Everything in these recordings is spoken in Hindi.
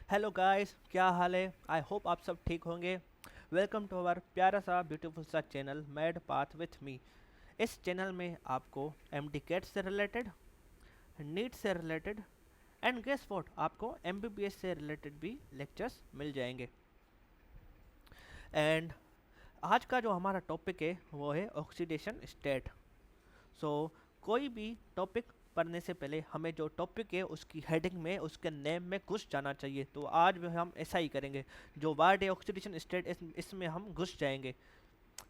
हेलो गाइस, क्या हाल है। आई होप आप सब ठीक होंगे। वेलकम टू अवर प्यारा सा ब्यूटीफुल सा चैनल मैड पाथ विथ मी। इस चैनल में आपको एमडी कैट से रिलेटेड, नीट से रिलेटेड एंड गेस व्हाट, आपको एमबीबीएस से रिलेटेड भी लेक्चर्स मिल जाएंगे। एंड आज का जो हमारा टॉपिक है वो है ऑक्सीडेशन स्टेट। सो कोई भी टॉपिक पढ़ने से पहले हमें जो टॉपिक है उसकी हेडिंग में, उसके नेम में घुस जाना चाहिए। तो आज भी हम ऐसा ही करेंगे। जो वर्ड है ऑक्सीडेशन स्टेट, इसमें हम घुस जाएंगे।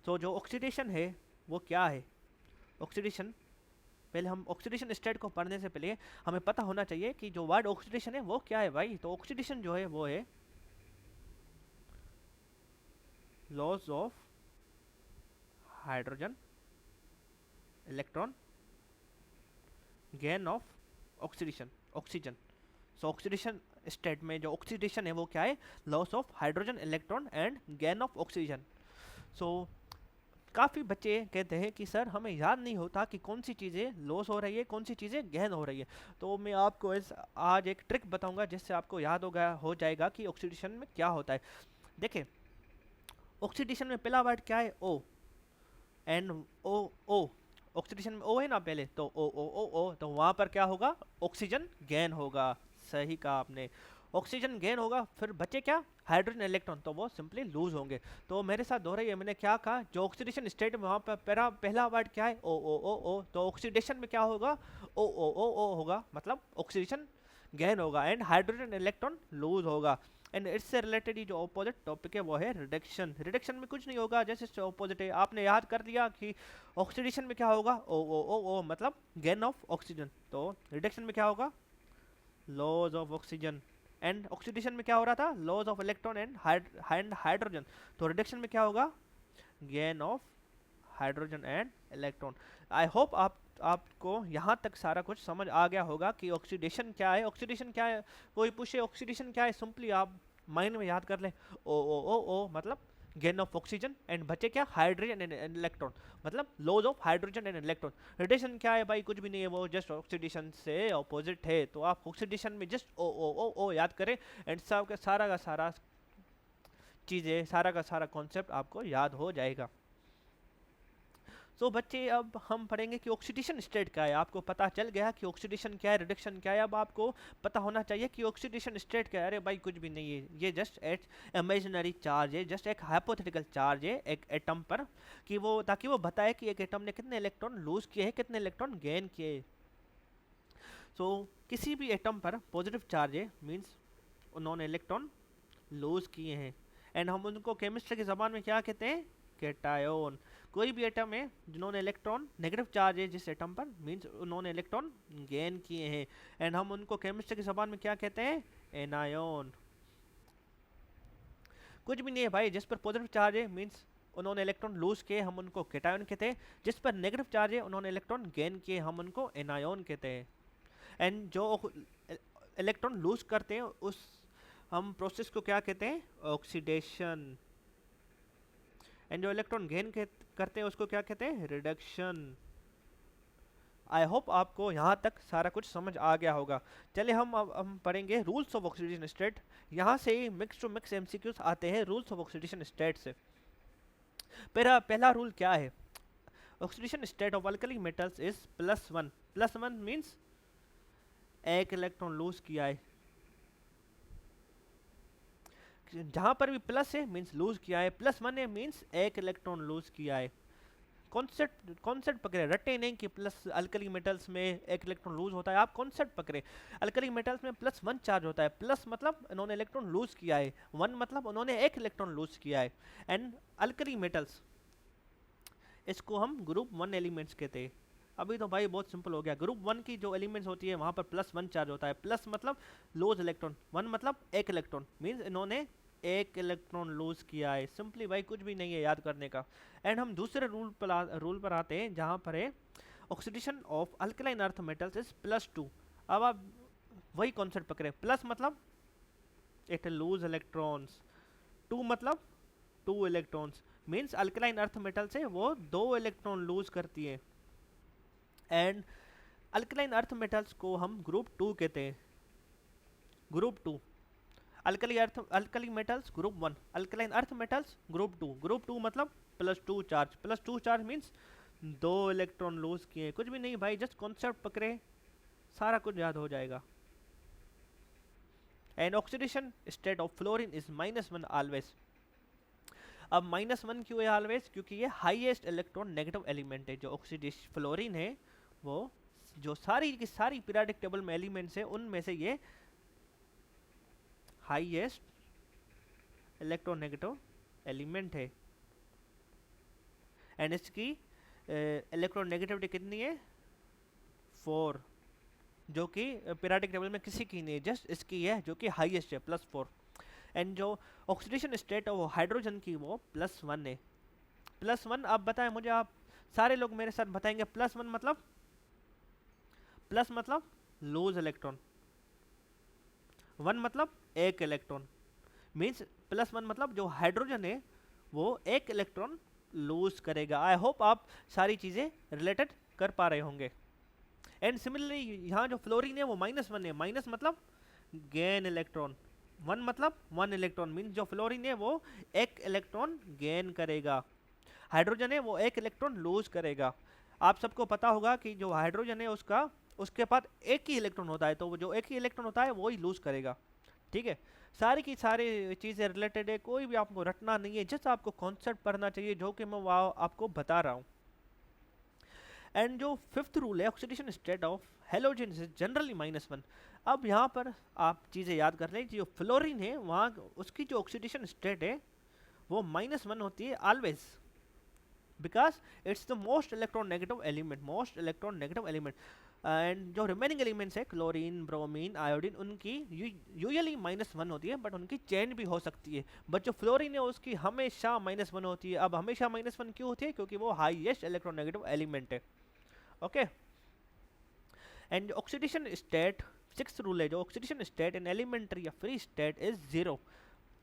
तो जो ऑक्सीडेशन है वो क्या है। ऑक्सीडेशन, पहले हम ऑक्सीडेशन स्टेट को पढ़ने से पहले हमें पता होना चाहिए कि जो वर्ड ऑक्सीडेशन है वो क्या है भाई। तो ऑक्सीडेशन जो है वो है loss of hydrogen electron gain of oxidation oxygen. So oxidation state में जो ऑक्सीडेशन है वो क्या है, loss of hydrogen electron and gain of oxygen. So काफ़ी बच्चे कहते हैं कि सर हमें याद नहीं होता कि कौन सी चीज़ें लॉस हो रही है, कौन सी चीज़ें गेन हो रही है। तो मैं आपको आज एक ट्रिक बताऊंगा जिससे आपको याद हो जाएगा कि ऑक्सीडेशन में क्या होता है। देखिए, ऑक्सीडेशन में पहला वर्ड क्या है, ओ। एन ओ ओ, ऑक्सीडेशन में ओ है ना पहले, तो ओ तो वहाँ पर क्या होगा, ऑक्सीजन गेन होगा। सही कहा आपने, ऑक्सीजन गेन होगा। फिर बचे क्या, हाइड्रोजन इलेक्ट्रॉन, तो वो सिंपली लूज होंगे। तो मेरे साथ दोहराइए, मैंने क्या कहा, जो ऑक्सीडेशन स्टेट में वहाँ पर पहला वर्ड क्या है, ओ। तो ऑक्सीडेशन में क्या होगा, ओ होगा, मतलब ऑक्सीडेशन गेन होगा एंड हाइड्रोजन इलेक्ट्रॉन लूज होगा। एंड इससे रिलेटेड ही जो ऑपोजिट टॉपिक है वो है रिडक्शन। रिडक्शन में कुछ नहीं होगा, जैसे इससे ऑपोजिट है। आपने याद कर लिया कि ऑक्सीडेशन में क्या होगा, ओ मतलब गेन ऑफ ऑक्सीजन। तो रिडक्शन में क्या होगा, loss of oxygen. And oxidation में क्या हो रहा था, loss of electron and hydrogen. तो रिडक्शन में क्या होगा, gain of hydrogen and electron. I hope आपको यहाँ तक सारा कुछ समझ आ गया होगा कि ऑक्सीडेशन क्या है। ऑक्सीडेशन क्या है, कोई पूछे ऑक्सीडेशन क्या है, सिंपली आप माइंड में याद कर लें, ओ मतलब गेन ऑफ ऑक्सीजन एंड बचे क्या, हाइड्रोजन एंड इलेक्ट्रॉन, मतलब loss of hydrogen and electron. Reduction क्या है भाई, कुछ भी नहीं है, वो जस्ट ऑक्सीडेशन से ऑपोजिट है। तो आप ऑक्सीडेशन में जस्ट ओ याद करें एंड सारा का सारा चीज़ें, सारा का सारा कॉन्सेप्ट आपको याद हो जाएगा। बच्चे, अब हम पढ़ेंगे कि ऑक्सीडेशन स्टेट क्या है। आपको पता चल गया कि ऑक्सीडेशन क्या है, रिडक्शन क्या है। अब आपको पता होना चाहिए कि ऑक्सीडेशन स्टेट क्या है। अरे भाई कुछ भी नहीं है, ये जस्ट एक इमेजिनरी चार्ज है, जस्ट एक हाइपोथेटिकल चार्ज है एक एटम पर, कि वो ताकि वो बताए कि एक एटम ने कितने इलेक्ट्रॉन लूज किए हैं, कितने इलेक्ट्रॉन गेन किए। किसी भी एटम पर पॉजिटिव चार्ज है, मीन्स उन्होंने इलेक्ट्रॉन लूज किए हैं। एंड हम उनको केमिस्ट्री की ज़बान में क्या कहते हैं, कैटायोन। कोई भी एटम है जिन्होंने इलेक्ट्रॉन नेगेटिव चार्ज है जिस एटम पर, मीन्स उन्होंने इलेक्ट्रॉन गेन किए हैं। एंड हम उनको केमिस्ट्री की ज़बान में क्या कहते हैं, एनायोन। कुछ भी नहीं है भाई, जिस पर पॉजिटिव चार्ज है मीन्स उन्होंने इलेक्ट्रॉन लूज किए, हम उनको कैटायोन कहते हैं। जिस पर नेगेटिव चार्ज है, उन्होंने इलेक्ट्रॉन गेन किए, हम उनको एनायोन कहते हैं। एंड जो इलेक्ट्रॉन लूज करते हैं उस हम प्रोसेस को क्या कहते हैं, ऑक्सीडेशन। एंड जो इलेक्ट्रॉन गेन करते हैं उसको क्या कहते हैं, रिडक्शन। आई होप आपको यहाँ तक सारा कुछ समझ आ गया होगा। चलिए अब हम पढ़ेंगे रूल्स ऑफ ऑक्सीडेशन स्टेट। यहाँ से ही मिक्स टू मिक्स एमसीक्यूज आते हैं रूल्स ऑफ ऑक्सीडेशन स्टेट से। पहला रूल क्या है, oxidation state of alkali metals is +1। +1 means एक इलेक्ट्रॉन लूज किया है। जहां पर भी प्लस है मीन्स लूज किया है, +1 है मीन्स एक इलेक्ट्रॉन लूज किया है। कॉन्सेप्ट पकड़े, रटे नहीं कि प्लस अल्कली मेटल्स में एक इलेक्ट्रॉन लूज होता है। आप कॉन्सेप्ट पकड़े, अल्कली मेटल्स में +1 चार्ज होता है। प्लस मतलब उन्होंने इलेक्ट्रॉन लूज किया है, 1 मतलब उन्होंने एक इलेक्ट्रॉन लूज किया है। एंड अल्कली मेटल्स, इसको हम ग्रुप 1 एलिमेंट्स कहते हैं। अभी तो भाई बहुत सिंपल हो गया, ग्रुप 1 की जो एलिमेंट्स होती है वहाँ पर +1 चार्ज होता है। प्लस मतलब लूज इलेक्ट्रॉन, 1 मतलब एक इलेक्ट्रॉन, मीन्स इन्होंने एक इलेक्ट्रॉन लूज किया है। सिंपली भाई कुछ भी नहीं है याद करने का। एंड हम दूसरे रूल पर आते हैं जहाँ पर है oxidation of alkaline earth metals is +2। अब आप वही कॉन्सेप्ट पकड़े, प्लस मतलब इट लूज इलेक्ट्रॉन्स, 2 मतलब 2 electrons, means alkaline earth metal से वो 2 इलेक्ट्रॉन लूज करती है। एंड अल्कलाइन अर्थ मेटल्स को हम ग्रुप 2 कहते हैं, group 2। Alkali metals group 1, alkaline earth metals group 2 मतलब plus two charge means 2 electron lose किए, कुछ भी नहीं भाई, जस्ट कॉन्सेप्ट पकड़े सारा कुछ याद हो जाएगा। And oxidation state of fluorine is -1 always. अब -1 क्यों है ऑलवेज? क्योंकि ये हाईएस्ट इलेक्ट्रॉन नेगेटिव एलिमेंट है। जो ऑक्सीडेशन फ्लोरीन है वो जो सारी की सारी पीरियोडिक टेबल में एलिमेंट्स है उनमें से ये हाईएस्ट इलेक्ट्रोनेगेटिव एलिमेंट है। एंड इसकी इलेक्ट्रोनेगेटिविटी कितनी है? 4, जो कि पीरियोडिक टेबल में किसी की नहीं है, जस्ट इसकी है जो कि हाईएस्ट है +4। एंड जो ऑक्सीडेशन स्टेट है वो हाइड्रोजन की वो +1 है। +1 आप बताएं मुझे, आप सारे लोग मेरे साथ बताएंगे +1 मतलब? प्लस मतलब लूज इलेक्ट्रॉन, 1 मतलब एक इलेक्ट्रॉन, मीन्स +1 मतलब जो हाइड्रोजन है वो एक इलेक्ट्रॉन लूज करेगा। आई होप आप सारी चीजें रिलेटेड कर पा रहे होंगे। एंड सिमिलरली यहाँ जो फ्लोरीन है वो -1 है, माइनस मतलब गेन इलेक्ट्रॉन, 1 मतलब 1 इलेक्ट्रॉन, मीन्स जो फ्लोरीन है वो एक इलेक्ट्रॉन गेन करेगा, हाइड्रोजन है वो एक इलेक्ट्रॉन लूज करेगा। आप सबको पता होगा कि जो हाइड्रोजन है उसके पास एक ही इलेक्ट्रॉन होता है, तो वो जो एक ही इलेक्ट्रॉन होता है वो ही लूज करेगा। ठीक है, सारी की सारी चीज़ें रिलेटेड है, कोई भी आपको रटना नहीं है, जस्ट आपको कॉन्सेप्ट पढ़ना चाहिए जो कि मैं आपको बता रहा हूँ। एंड जो 5th रूल है, oxidation state of halogen is generally -1। अब यहाँ पर आप चीज़ें याद कर लें, जो फ्लोरीन है वहाँ उसकी जो ऑक्सीडेशन स्टेट है वो -1 होती है always, because it's the most electron negative element. And जो रिमेनिंग एलिमेंट्स है क्लोरीन, ब्रोमीन, आयोडीन, उनकी यूजुअली -1 होती है, बट उनकी चेंज भी हो सकती है। बट जो फ्लोरीन है उसकी हमेशा -1 होती है। अब हमेशा -1 क्यों होती है? क्योंकि वो हाईएस्ट इलेक्ट्रोनेगेटिव एलिमेंट है। Okay, and oxidation state 6th rule है, जो ऑक्सीडेशन स्टेट इन एलिमेंट्री या फ्री स्टेट इज 0।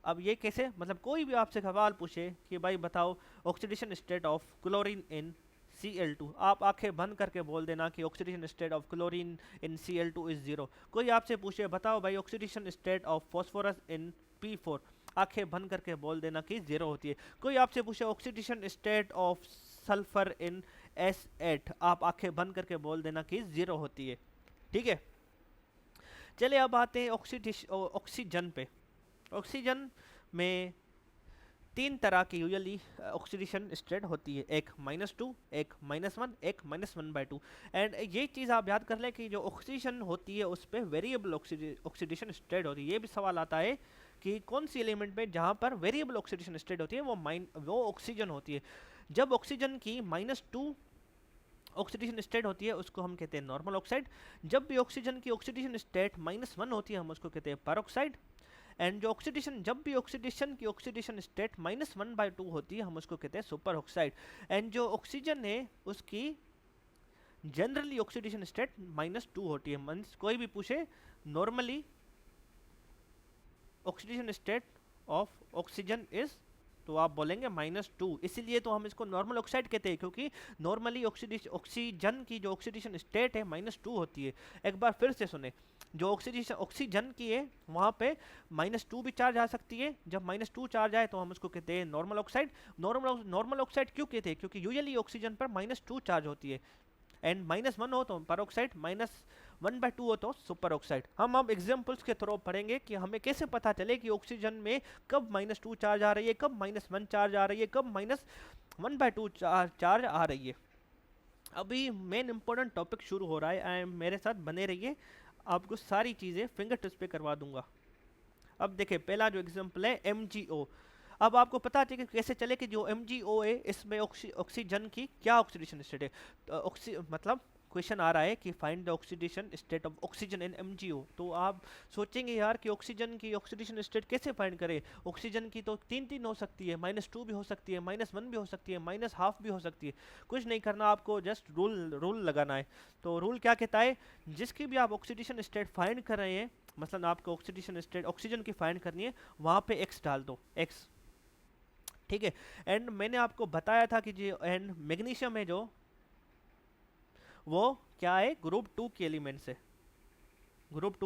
अब ये कैसे? मतलब कोई भी आपसे सवाल पूछे कि भाई बताओ oxidation state of chlorine in Cl2, आप आंखें बंद करके बोल देना कि oxidation state of chlorine in Cl2 is 0। कोई आपसे पूछे बताओ भाई oxidation state of phosphorus in P4, आंखें बंद करके बोल देना कि 0 होती है। कोई आपसे पूछे oxidation state of sulphur in S8, आप आंखें बंद करके बोल देना कि 0 होती है। ठीक है, चलिए अब आते हैं ऑक्सीजन पे। ऑक्सीजन में 3 तरह की यूजुअली ऑक्सीडेशन स्टेट होती है, एक -2, एक -1, एक -1/2। एंड ये चीज़ आप याद कर लें कि जो ऑक्सीजन होती है उस पर वेरिएबल ऑक्सीडेशन स्टेट होती है। ये भी सवाल आता है कि कौन सी एलिमेंट में जहाँ पर वेरिएबल ऑक्सीडेशन स्टेट होती है वो ऑक्सीजन होती है। जब ऑक्सीजन की -2 ऑक्सीडेशन स्टेट होती है उसको हम कहते हैं नॉर्मल ऑक्साइड। जब भी ऑक्सीजन की ऑक्सीडेशन स्टेट -1 होती है हम उसको कहते हैं परऑक्साइड। एंड जो जब भी ऑक्सीडेशन की ऑक्सीडेशन स्टेट -1/2 होती है हम उसको कहते हैं सुपर ऑक्साइड। एंड जो ऑक्सीजन है उसकी जनरली ऑक्सीडेशन स्टेट -2 होती है। मींस कोई भी पूछे normally oxidation state of oxygen is, तो आप बोलेंगे -2। इसीलिए तो हम इसको नॉर्मल ऑक्साइड कहते हैं, क्योंकि नॉर्मली ऑक्सीजन की जो ऑक्सीडेशन स्टेट है -2 होती है। एक बार फिर से सुने, जो ऑक्सीजन की है वहाँ पे -2 भी चार्ज आ सकती है। जब -2 चार्ज आए तो हम उसको कहते हैं नॉर्मल ऑक्साइड। नॉर्मल ऑक्साइड क्यों कहते हैं? क्योंकि यूजुअली ऑक्सीजन पर -2 चार्ज होती है। एंड -1 हो तो परऑक्साइड, -1/2 हो तो सुपर ऑक्साइड। हम अब एग्जांपल्स के थ्रू पढ़ेंगे कि हमें कैसे पता चले कि ऑक्सीजन में कब -2 चार्ज आ रही है, कब -1 चार्ज आ रही है, कब -1/2 चार्ज आ रही है। अभी मेन इंपॉर्टेंट टॉपिक शुरू हो रहा है, मेरे साथ बने रहिए, आपको सारी चीज़ें फिंगर टिप्स पे करवा दूंगा। अब देखिए पहला जो एग्जांपल है MgO। अब आपको पता चले कैसे चले कि जो MgO है इसमें ऑक्सीजन की क्या ऑक्सीडेशन स्टेट है। तो मतलब क्वेश्चन आ रहा है कि find the oxidation state of oxygen in MgO। तो आप सोचेंगे यार कि ऑक्सीजन की ऑक्सीडेशन स्टेट कैसे फाइंड करें? ऑक्सीजन की तो 3 हो सकती है, -2 भी हो सकती है, -1 भी हो सकती है, -1/2 भी हो सकती है। कुछ नहीं करना, आपको जस्ट रूल लगाना है। तो रूल क्या कहता है? जिसकी भी आप ऑक्सीडेशन स्टेट फाइंड कर रहे हैं, मतलब आपको ऑक्सीडेशन स्टेट ऑक्सीजन की फाइंड करनी है, वहाँ पे X डाल दो, X। ठीक है, एंड मैंने आपको बताया था कि जो एंड मैग्नीशियम है जो वो क्या है? ग्रुप 2 के एलिमेंट्स है। ग्रुप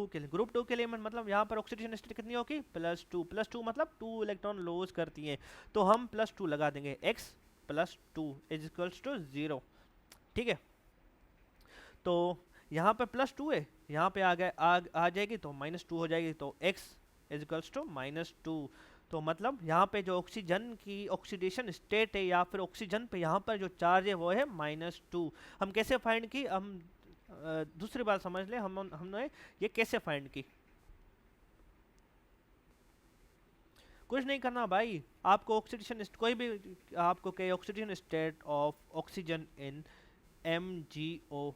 टू के लिए मतलब यहाँ पर ऑक्सीडेशन स्टेट कितनी होगी, +2 मतलब 2 इलेक्ट्रॉन लॉस करती हैं, तो हम +2 लगा देंगे, x +2 इज इक्वल्स टू 0। ठीक है, तो यहाँ पर +2 है, यहाँ पे आ जाएगी तो -2 हो जाएगी, तो x इज इक्वल्स टू -2। तो मतलब यहाँ पे जो ऑक्सीजन की ऑक्सीडेशन स्टेट है या फिर ऑक्सीजन पे यहाँ पर जो चार्ज है वो है -2। हम कैसे फाइंड की, हम दूसरी बात समझ ले, हमने ये कैसे फाइंड की। कुछ नहीं करना भाई, आपको ऑक्सीडेशन कोई भी आपको कहे oxidation state of oxygen in MgO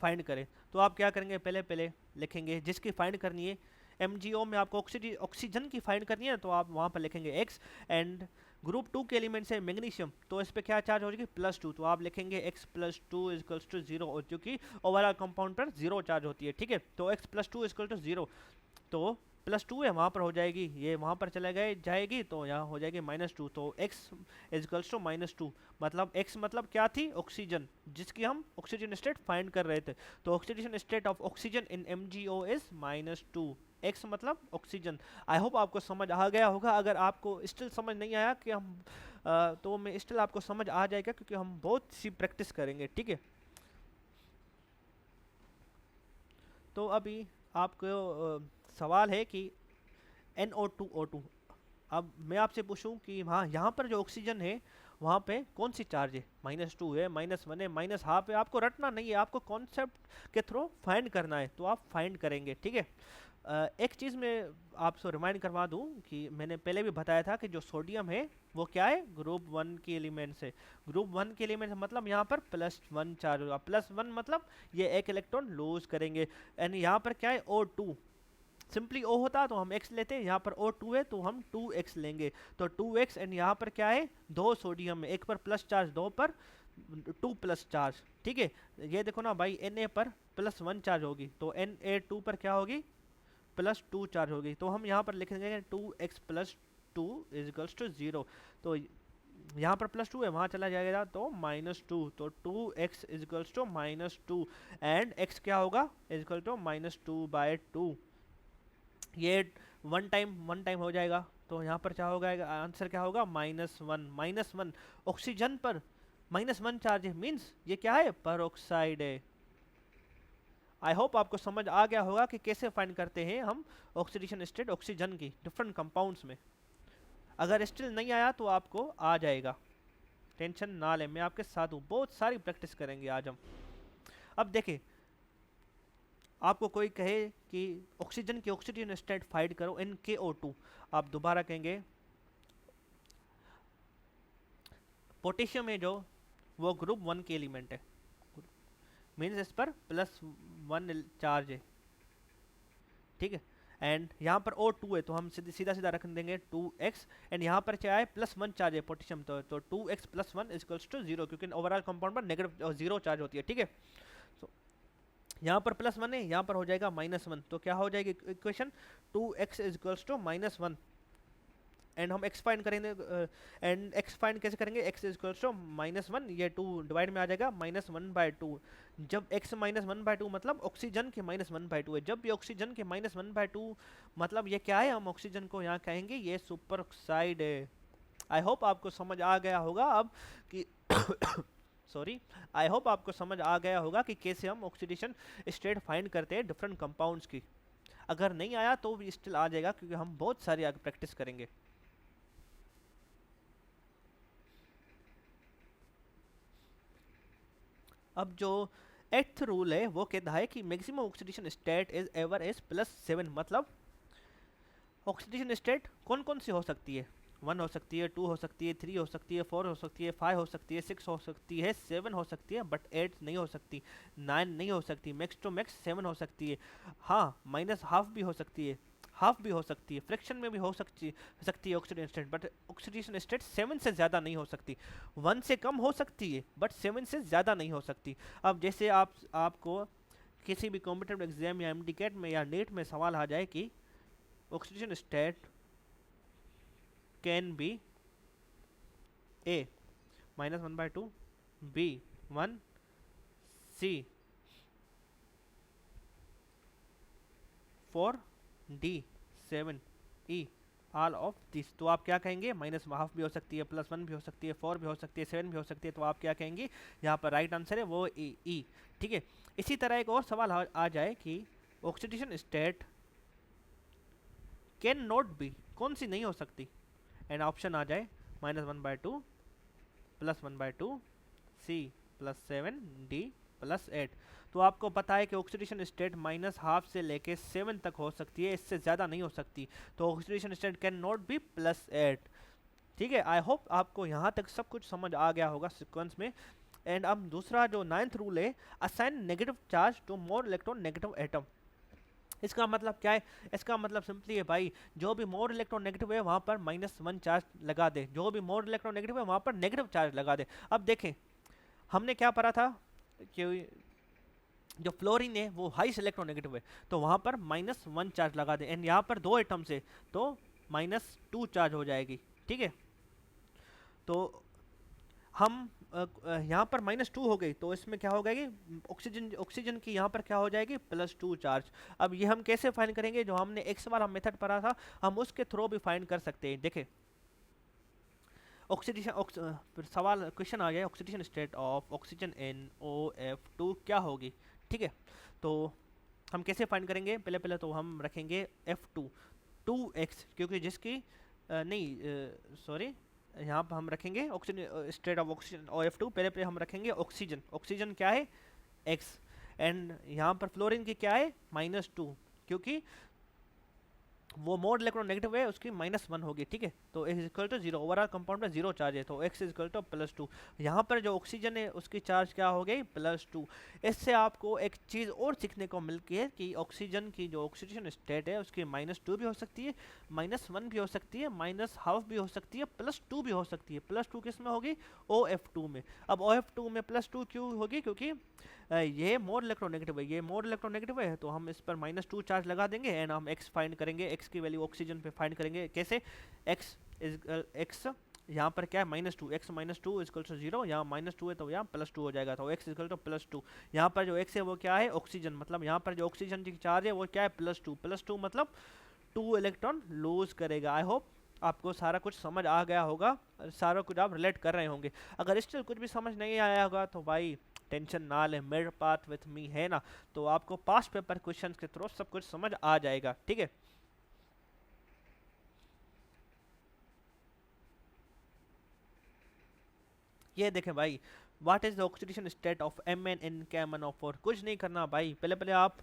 find करें, तो आप क्या करेंगे, पहले पहले लिखेंगे जिसकी फाइंड करनी है, MgO में आपको ऑक्सीजन की फाइंड करनी है, तो आप वहाँ पर लिखेंगे x, एंड ग्रुप 2 के एलिमेंट्स है मैग्नीशियम, तो इस पे क्या चार्ज हो जाएगी, +2, तो आप लिखेंगे x +2 इक्वल्स टू 0, क्योंकि ओवरऑल कंपाउंड पर 0 चार्ज होती है। ठीक है, तो x +2 इक्वल टू 0, तो +2 है वहाँ पर हो जाएगी, ये वहाँ पर चले गए जाएगी, तो यहाँ हो जाएगी -2, तो x इक्वल्स टू -2, मतलब x मतलब क्या थी, ऑक्सीजन, जिसकी हम ऑक्सीजन स्टेट फाइंड कर रहे थे, तो oxidation state of oxygen in MgO is -2, x मतलब ऑक्सीजन। आई होप आपको समझ आ गया होगा, अगर आपको स्टिल समझ नहीं आया कि हम तो मैं स्टिल आपको समझ आ जाएगा, क्योंकि हम बहुत सी प्रैक्टिस करेंगे। ठीक है, तो अभी आपको सवाल है कि NO2O2, अब मैं आपसे पूछूं कि हाँ यहाँ पर जो ऑक्सीजन है वहाँ पे कौन सी चार्ज है, -2 है, -1 है, -½ है, आपको रटना नहीं है, आपको कॉन्सेप्ट के थ्रू फाइंड करना है, तो आप फाइंड करेंगे। ठीक है, एक चीज़ मैं आपसे रिमाइंड करवा दूं कि मैंने पहले भी बताया था कि जो सोडियम है वो क्या है, ग्रुप 1 के एलिमेंट्स है, ग्रुप 1 के एलिमेंट्स मतलब यहाँ पर +1 चार्ज होगा, +1 मतलब ये एक इलेक्ट्रॉन लूज करेंगे, एंड यहाँ पर क्या है, O2, सिंपली O होता तो हम x लेते, यहाँ पर O2 है तो हम 2x लेंगे, तो 2x, एंड यहाँ पर क्या है, 2 सोडियम है, एक पर प्लस चार्ज, 2 पर 2 प्लस चार्ज। ठीक है, ये देखो ना भाई, Na पर +1 चार्ज होगी, तो Na2 पर क्या होगी, +2 चार्ज होगी, तो हम यहाँ पर लिख देंगे 2x +2 इज इक्वल्स टू 0, तो यहाँ पर +2 है, वहाँ चला जाएगा तो -2, तो 2x is equals to -2, and x क्या होगा, इज इक्वल टू -2/2, ये वन टाइम हो जाएगा, तो यहाँ पर क्या होगा, आंसर क्या होगा, -1, ऑक्सीजन पर -1 चार्ज है, मीन्स ये क्या है, परऑक्साइड है। आई होप आपको समझ आ गया होगा कि कैसे फाइंड करते हैं हम ऑक्सीडेशन स्टेट ऑक्सीजन की डिफरेंट कंपाउंड्स में। अगर स्टिल नहीं आया तो आपको आ जाएगा, टेंशन ना लें, मैं आपके साथ हूँ, बहुत सारी प्रैक्टिस करेंगे आज हम। अब देखें, आपको कोई कहे कि ऑक्सीजन की ऑक्सीजन स्टेट फाइंड करो इन KO2, आप दोबारा कहेंगे पोटेशियम है जो वो ग्रुप 1 के एलिमेंट है, मीन्स इस पर +1 चार्ज है। ठीक है, एंड यहाँ पर O2 है तो हम सीधा सीधा रख देंगे 2x, एंड यहाँ पर क्या है, +1 चार्ज है पोटेशियम, तो 2x + 1 इक्वल्स टू 0, क्योंकि ओवरऑल कंपाउंड पर नेगेटिव 0 चार्ज होती है। ठीक है, तो यहाँ पर +1 है, यहाँ पर हो जाएगा -1, तो क्या हो जाएगी equation, 2x equals to -1, and हम x फाइंड करेंगे, एंड x फाइंड कैसे करेंगे, x इक्वल्स टू -1, ये 2 डिवाइड में आ जाएगा, -1/2, जब x -1/2 मतलब ऑक्सीजन के -1/2 है, जब भी ऑक्सीजन के -1/2 मतलब ये क्या है, हम ऑक्सीजन को यहाँ कहेंगे ये सुपर ऑक्साइड है। आई होप आपको समझ आ गया होगा अब कि सॉरी, आई होप आपको समझ आ गया होगा कि कैसे हम ऑक्सीडेशन स्टेट फाइंड करते हैं डिफरेंट कंपाउंड्स की। अगर नहीं आया तो भी स्टिल आ जाएगा, क्योंकि हम बहुत सारी आगे प्रैक्टिस करेंगे। अब जो 8th रूल है वो कहता है कि maximum oxidation state is ever is +7, मतलब ऑक्सीडेशन स्टेट कौन कौन सी हो सकती है, 1 हो सकती है, 2 हो सकती है, 3 हो सकती है, 4 हो सकती है, 5 हो सकती है, 6 हो सकती है, 7 हो सकती है, बट 8 नहीं हो सकती, 9 नहीं हो सकती, मैक्स टू मैक्स 7 हो सकती है। हाँ, -½ भी हो सकती है, हाफ भी हो सकती है, फ्रैक्शन में भी हो सकती है oxidation state, but oxidation state 7 से ज़्यादा नहीं हो सकती, 1 से कम हो सकती है बट 7 से ज़्यादा नहीं हो सकती। अब जैसे आपको किसी भी कॉम्पिटेटिव एग्जाम या MD में या नेट में सवाल आ जाए कि oxidation state can be A -1/2, B 1, C 4 D 7 E all of this. तो आप क्या कहेंगे, माइनस हाफ भी हो सकती है, +1 भी हो सकती है, 4 भी हो सकती है, 7 भी हो सकती है। तो आप क्या कहेंगे, यहाँ पर राइट आंसर है वो ई। ठीक है। इसी तरह एक और सवाल आ जाए कि oxidation state can not be, कौन सी नहीं हो सकती, एंड ऑप्शन आ जाए -1/2, +1/2, C +7, D +8। तो आपको पता है कि ऑक्सीडेशन स्टेट -½ से लेके 7 तक हो सकती है, इससे ज़्यादा नहीं हो सकती। तो oxidation state can not be +8। ठीक है। आई होप आपको यहाँ तक सब कुछ समझ आ गया होगा सीक्वेंस में। एंड अब दूसरा जो 9th रूल है, assign negative charge to more electronegative atom. इसका मतलब क्या है, इसका मतलब सिंपली है भाई, जो भी मोर इलेक्ट्रॉन नेगेटिव है वहाँ पर -1 चार्ज लगा दे, जो भी मोर इलेक्ट्रॉन नेगेटिव है वहाँ पर नेगेटिव चार्ज लगा दे। अब देखें हमने क्या पढ़ा था कि जो फ्लोरीन है वो हाई इलेक्ट्रोनेगेटिव है, तो वहाँ पर -1 चार्ज लगा दे, एंड यहाँ पर 2 एटम्स है तो -2 चार्ज हो जाएगी। ठीक है। तो हम यहाँ पर -2 हो गई, तो इसमें क्या हो गई, ऑक्सीजन की यहाँ पर क्या हो जाएगी, +2 चार्ज। अब ये हम कैसे फाइंड करेंगे, जो हमने एक्स वाला मेथड पढ़ा था हम उसके थ्रू भी फाइंड कर सकते हैं। देखें ऑक्सीडेशन सवाल क्वेश्चन आ गया, oxidation state of oxygen in OF2 क्या होगी। ठीक है। तो हम कैसे फाइंड करेंगे, पहले तो हम रखेंगे F2 2x, क्योंकि जिसकी सॉरी यहाँ पर हम रखेंगे oxygen state of oxygen OF2, पहले हम रखेंगे ऑक्सीजन क्या है x, एंड यहाँ पर फ्लोरीन की क्या है -2, क्योंकि वो मोड इलेक्ट्रॉन नेगेटिव है उसकी -1 होगी। ठीक है। तो x equal to 0, overall compound में 0 चार्ज है, तो x इक्वल टू +2। यहाँ पर जो ऑक्सीजन है उसकी चार्ज क्या हो गई, +2। इससे आपको एक चीज़ और सीखने को मिलती है कि ऑक्सीजन की जो ऑक्सीडेशन स्टेट है उसकी -2 भी हो सकती है, -1 भी हो सकती है, -½ भी हो सकती है, +2 भी हो सकती है। +2 किस में होगी, OF2 में। अब OF2 में +2 क्यों होगी, क्योंकि ये मोर इलेक्ट्रोनेगेटिव है, ये मोर इलेक्ट्रोनेगेटिव है, तो हम इस पर -2 चार्ज लगा देंगे, एंड हम x फाइंड करेंगे, x की वैल्यू ऑक्सीजन पे फाइंड करेंगे। कैसे, x यहाँ पर क्या है -2, x -2 इक्वल टू 0, यहाँ -2 है तो यहाँ +2 हो जाएगा, तो x इक्वल टू +2। यहाँ पर जो x है वो क्या है, ऑक्सीजन, मतलब यहाँ पर जो ऑक्सीजन की चार्ज है वो क्या है, +2 मतलब 2 इलेक्ट्रॉन लूज करेगा। आई होप आपको सारा कुछ समझ आ गया होगा, सारा कुछ आप रिलेट कर रहे होंगे। अगर स्टिल कुछ भी समझ नहीं आया होगा तो भाई टेंशन ना ले, मेरे पाथ विथ मी है ना, तो आपको पास्ट पेपर क्वेश्चंस के थ्रू सब कुछ समझ आ जाएगा। ठीक है। ये देखें भाई, what is the oxidation state of Mn in KMnO4। कुछ नहीं करना भाई, पहले आप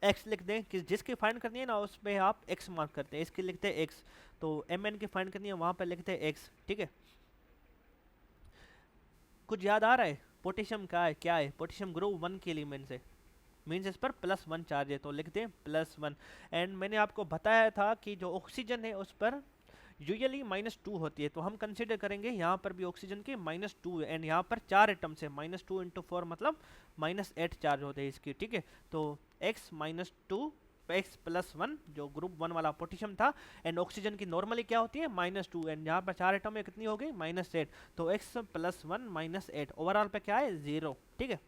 x लिख दें, कि जिसकी फाइंड करनी है ना उस पर आप x मार्क करते हैं, इसकी लिखते हैं x, तो Mn की फाइंड करनी है वहां पर लिखते हैं x। ठीक है। कुछ याद आ रहा है, पोटेशियम का है, क्या है, पोटेशियम ग्रुप 1 के एलिमेंट है, मीन्स इस पर +1 चार्ज है, तो लिखते हैं +1। एंड मैंने आपको बताया था कि जो ऑक्सीजन है उस पर यूजुअली -2 होती है, तो हम कंसीडर करेंगे यहाँ पर भी ऑक्सीजन की -2 है, एंड यहाँ पर 4 एटम्स है, -2 × 4 मतलब -8 चार्ज होते हैं इसकी। ठीक है। तो x -2 x +1 जो ग्रुप 1 वाला पोटेशियम था, एंड ऑक्सीजन की नॉर्मली क्या होती है -2, एंड यहाँ पर 4 एटम है, कितनी हो गई, -8, तो x +1 -8 ओवरऑल पे क्या है 0। ठीक है।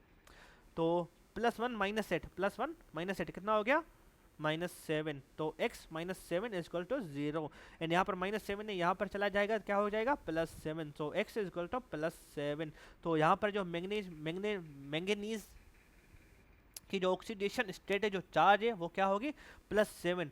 तो +1 -8 कितना हो गया, -7, तो x -7 is equal to 0, and यहाँ पर -7 है, यहाँ पर चला जाएगा, क्या हो जाएगा, +7, तो x इज इक्वल टू +7। तो यहाँ पर जो मैंगनीज की जो ऑक्सीडेशन स्टेट है, जो चार्ज है वो क्या होगी, +7।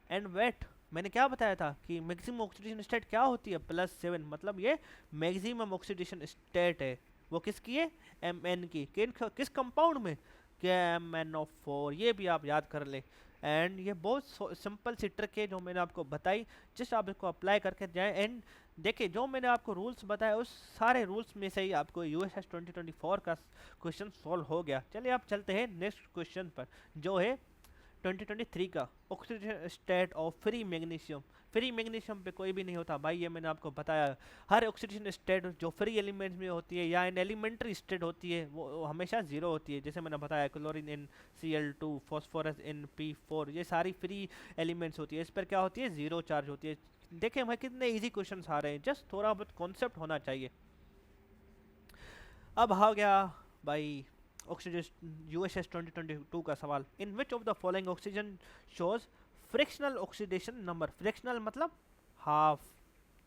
एंड वेट मैंने क्या बताया था कि मैक्सिमम ऑक्सीडेशन स्टेट क्या होती है, +7, मतलब ये मैक्सिमम ऑक्सीडेशन स्टेट है, वो किसकी है, Mn की, किस कंपाउंड में, KMnO4। ये भी आप याद कर ले। एंड ये बहुत सिंपल सी ट्रिक है जो मैंने आपको बताई, जस्ट आप इसको अप्लाई करके जाएं। एंड देखिए जो मैंने आपको रूल्स बताए उस सारे रूल्स में से ही आपको USS 2024 का क्वेश्चन सॉल्व हो गया। चलिए आप चलते हैं नेक्स्ट क्वेश्चन पर, जो है 2023 का, oxidation state of free magnesium. Free magnesium पे कोई भी नहीं होता भाई, ये मैंने आपको बताया। हर ऑक्सीडेशन स्टेट जो फ्री एलिमेंट्स में होती है या इन एलिमेंट्री स्टेट होती है वो हमेशा 0 होती है। जैसे मैंने बताया क्लोरीन इन Cl2, फॉस्फोरस इन P4, ये सारी फ्री एलिमेंट्स होती है, इस पर क्या होती है, 0 चार्ज होती है। देखें भाई कितने ईजी क्वेश्चन आ रहे हैं, जस्ट थोड़ा बहुत कॉन्सेप्ट होना चाहिए। अब आ गया भाई ऑक्सीजन यूएसएस 2022 का सवाल, in which of the following oxygen shows fractional oxidation number, fractional मतलब हाफ,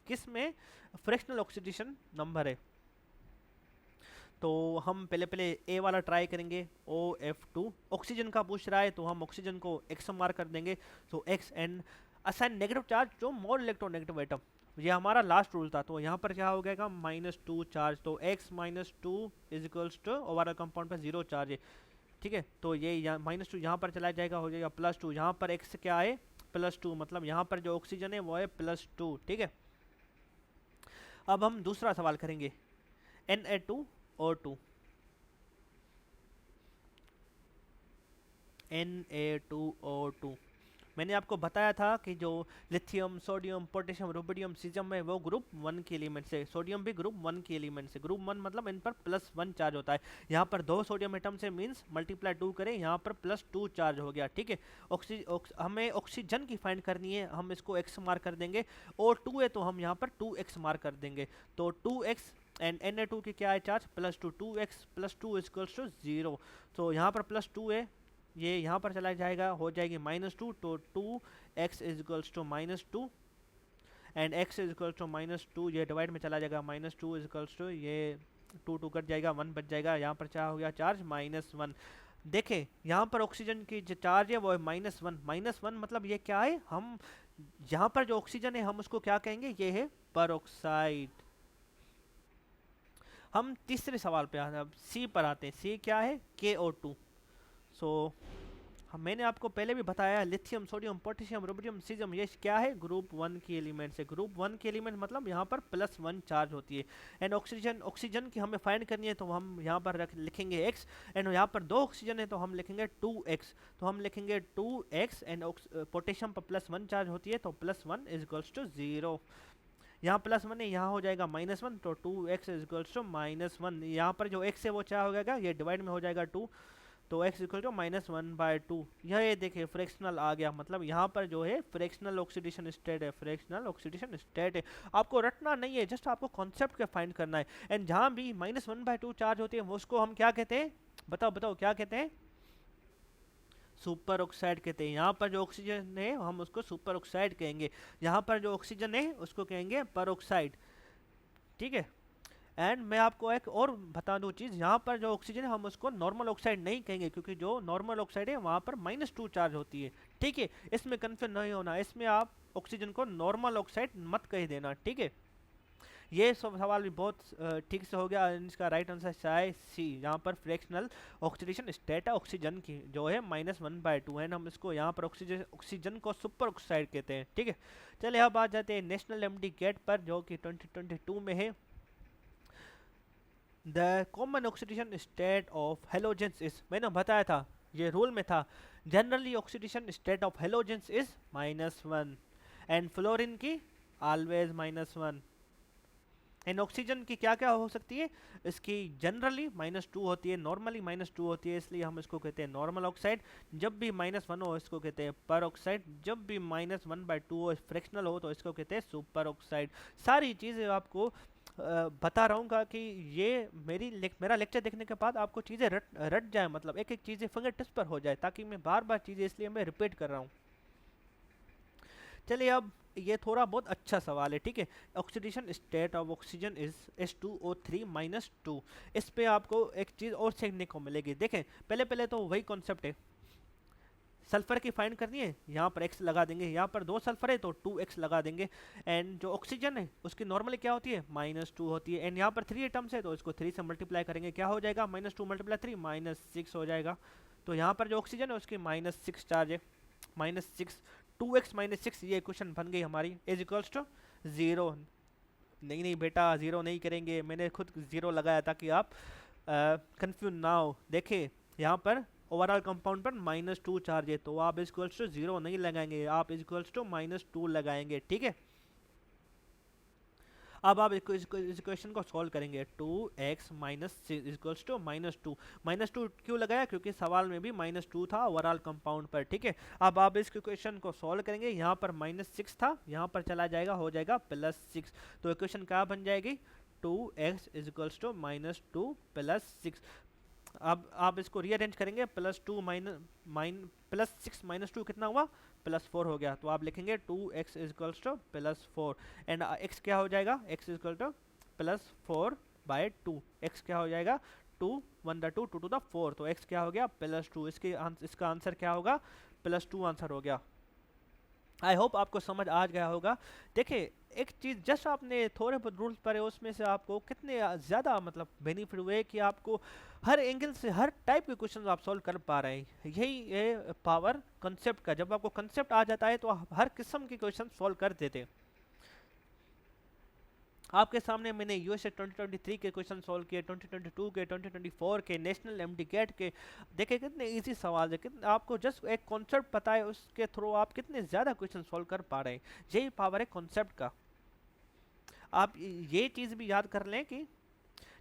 किस में फ्रिक्शनल ऑक्सीडेशन नंबर है। तो हम पहले ए वाला ट्राई करेंगे, OF2 ऑक्सीजन का पूछ रहा है तो हम ऑक्सीजन को x मार्क कर देंगे, सो x and assign negative charge जो मोर इलेक्ट्रोनेगेटिव एटम, ये हमारा लास्ट रूल था। तो यहाँ पर क्या हो गएगा -2 चार्ज, तो x -2 is equals to overall compound पर 0 चार्ज है, ठीक है। तो ये -2 यहाँ पर चला जाएगा, हो जाएगा +2, यहाँ पर x क्या है +2, मतलब यहाँ पर जो ऑक्सीजन है वो है +2, ठीक है। अब हम दूसरा सवाल करेंगे, Na2O2, Na2O2 मैंने आपको बताया था कि जो lithium, sodium, potassium, rubidium, caesium है वो ग्रुप 1 के एलिमेंट से, सोडियम भी ग्रुप 1 के एलिमेंट से, ग्रुप 1 मतलब इन पर +1 चार्ज होता है। यहाँ पर 2 सोडियम एटम से मींस मल्टीप्लाई 2 करें, यहाँ पर +2 चार्ज हो गया, ठीक है। हमें ऑक्सीजन की फाइंड करनी है, हम इसको x मार्क कर देंगे, और 2 है तो हम यहाँ पर 2x मार्क कर देंगे, तो 2x एंड Na2 की क्या है चार्ज +2, 2x +2 इक्वल्स टू 0, तो यहाँ पर +2 है, ये यहाँ पर चला जाएगा, हो जाएगी -2, तो 2x is equals to -2 and x is equals to -2, ये डिवाइड में चला जाएगा, -2 इज इक्वल्स टू, ये 2 कट जाएगा, 1 बच जाएगा, यहाँ पर क्या हो गया चार्ज -1। देखें यहाँ पर ऑक्सीजन की जो चार्ज है वो है -1 मतलब ये क्या है, हम यहाँ पर जो ऑक्सीजन है हम उसको क्या कहेंगे, ये है परऑक्साइड। हम तीसरे सवाल पे आते हैं, अब सी पर आते हैं, सी क्या है KO2। सो मैंने आपको पहले भी बताया lithium, sodium, potassium, rubidium, caesium ये क्या है ग्रुप 1 के एलिमेंट से, ग्रुप 1 के एलिमेंट मतलब यहाँ पर +1 चार्ज होती है। एंड ऑक्सीजन की हमें फाइंड करनी है तो हम यहाँ पर लिखेंगे x, एंड यहाँ पर 2 ऑक्सीजन है तो हम लिखेंगे 2x, तो हम लिखेंगे 2x एंड पोटेशियम पर +1 चार्ज होती है तो +1 इज इक्वल्स टू 0, यहाँ +1 है, यहाँ हो जाएगा -1, तो 2x इज इक्वल्स टू -1, यहाँ पर जो x है वो क्या हो जाएगा, ये डिवाइड में हो जाएगा 2, तो x इक्वल टू -1/2, यह देखिए फ्रैक्शनल आ गया, मतलब यहाँ पर जो है फ्रैक्शनल ऑक्सीडेशन स्टेट है, फ्रैक्शनल ऑक्सीडेशन स्टेट है, आपको रटना नहीं है, जस्ट आपको कॉन्सेप्ट का फाइंड करना है। एंड जहाँ भी -1/2 चार्ज होती है वो उसको हम क्या कहते हैं, बताओ क्या कहते हैं, सुपर ऑक्साइड कहते हैं। यहाँ पर जो ऑक्सीजन है हम उसको सुपर ऑक्साइड कहेंगे, यहाँ पर जो ऑक्सीजन है उसको कहेंगे परऑक्साइड, ठीक है। एंड मैं आपको एक और बता दूं चीज़, यहाँ पर जो ऑक्सीजन है हम उसको नॉर्मल ऑक्साइड नहीं कहेंगे, क्योंकि जो नॉर्मल ऑक्साइड है वहाँ पर -2 चार्ज होती है, ठीक है। इसमें कंफ्यूज नहीं होना, इसमें आप ऑक्सीजन को नॉर्मल ऑक्साइड मत कह देना, ठीक है। ये सब सवाल भी बहुत ठीक से हो गया, इसका राइट आंसर है सी, यहाँ पर फ्रैक्शनल ऑक्सीडेशन स्टेट है ऑक्सीजन की जो है -1/2 है, हम इसको यहाँ पर ऑक्सीजन को सुपर ऑक्साइड कहते हैं, ठीक है। चलिए अब आ जाते हैं नेशनल एमडी गेट पर जो कि 2022 में है। The common oxidation state of halogens is, मैंने बताया था ये रूल में था, generally oxidation state of halogens is -1 and fluorine की ऑलवेज -1। एंड ऑक्सीजन की क्या क्या हो सकती है, इसकी जनरली -2 होती है, नॉर्मली -2 होती है, इसलिए हम इसको कहते हैं नॉर्मल ऑक्साइड, जब भी -1 हो इसको कहते हैं पर ऑक्साइड, जब भी -1/2 हो फ्रैक्शनल हो तो इसको कहते हैं सुपर ऑक्साइड। सारी चीज़ें आपको बता रहा हूँ कि ये मेरा लेक्चर देखने के बाद आपको चीज़ें रट जाए, मतलब एक एक चीज़ें फिंगर टिप्स पर हो जाए, ताकि मैं बार बार चीज़ें इसलिए मैं रिपीट कर रहा हूँ। चलिए अब ये थोड़ा बहुत अच्छा सवाल है, ठीक है। Oxidation state of oxygen is H2O3-2, इस पे आपको एक चीज़ और सीखने को मिलेगी। देखें पहले तो वही कॉन्सेप्ट है, सल्फर की फाइंड करनी है, यहाँ पर x लगा देंगे, यहाँ पर 2 सल्फर है तो 2x लगा देंगे, एंड जो ऑक्सीजन है उसकी नॉर्मली क्या होती है -2 होती है, एंड यहाँ पर 3 एटम्स है तो इसको 3 से मल्टीप्लाई करेंगे, क्या हो जाएगा -2 × 3 -6 हो जाएगा, तो यहाँ पर जो ऑक्सीजन है उसकी -6 चार्ज है, -6 2x -6, ये क्वेश्चन बन गई हमारी, इज इक्वल्स टू 0। नहीं बेटा 0 नहीं करेंगे, मैंने खुद 0 लगाया ताकि आप कंफ्यूज ना हो। देखिए यहाँ पर ओवरऑल कंपाउंड पर -2 चार्ज है तो आप इक्वल्स टू 0 नहीं लगाएंगे, आप इक्वल्स टू -2 लगाएंगे, ठीक है। अब आप इस इक्वेशन को सॉल्व करेंगे, 2x -6 इक्वल्स टू -2, -2 क्यों लगाया, क्योंकि सवाल में भी -2 था ओवरऑल कंपाउंड पर, ठीक है। अब आप इस इक्वेशन को सॉल्व करेंगे, यहाँ पर -6 था, यहाँ पर चला जाएगा, हो जाएगा +6, तो इक्वेशन क्या बन जाएगी, 2x इक्वल्स टू -2 + 6। अब आप इसको रीअरेंज करेंगे, प्लस सिक्स माइनस टू कितना हुआ, +4 हो गया। तो आप लिखेंगे 2x equals to +4 and x क्या हो जाएगा, x इजकल टू +4/2। x क्या हो जाएगा, 2 1 2 2 to the 4, तो x क्या हो गया +2। इसका आंसर क्या होगा, +2 आंसर हो गया। आई होप आपको समझ आ गया होगा। देखिए एक चीज़ जस्ट आपने थोड़े बहुत रूल्स पढ़े उसमें से आपको कितने ज़्यादा मतलब बेनिफिट हुए कि आपको हर एंगल से हर टाइप के क्वेश्चन आप सॉल्व कर पा रहे हैं। यही है पावर कंसेप्ट का, जब आपको कंसेप्ट आ जाता है तो आप हर किस्म के क्वेश्चन सॉल्व कर देते हैं। आपके सामने मैंने यूएसए 2023 के क्वेश्चन सॉल्व किए, 2022 के, 2024 के, नेशनल एमडी कैट के। देखिए कितने इजी सवाल है, कितने आपको जस्ट एक कॉन्सेप्ट पता है उसके थ्रू आप कितने ज़्यादा क्वेश्चन सॉल्व कर पा रहे हैं। यही पावर है कॉन्सेप्ट का। आप ये चीज़ भी याद कर लें कि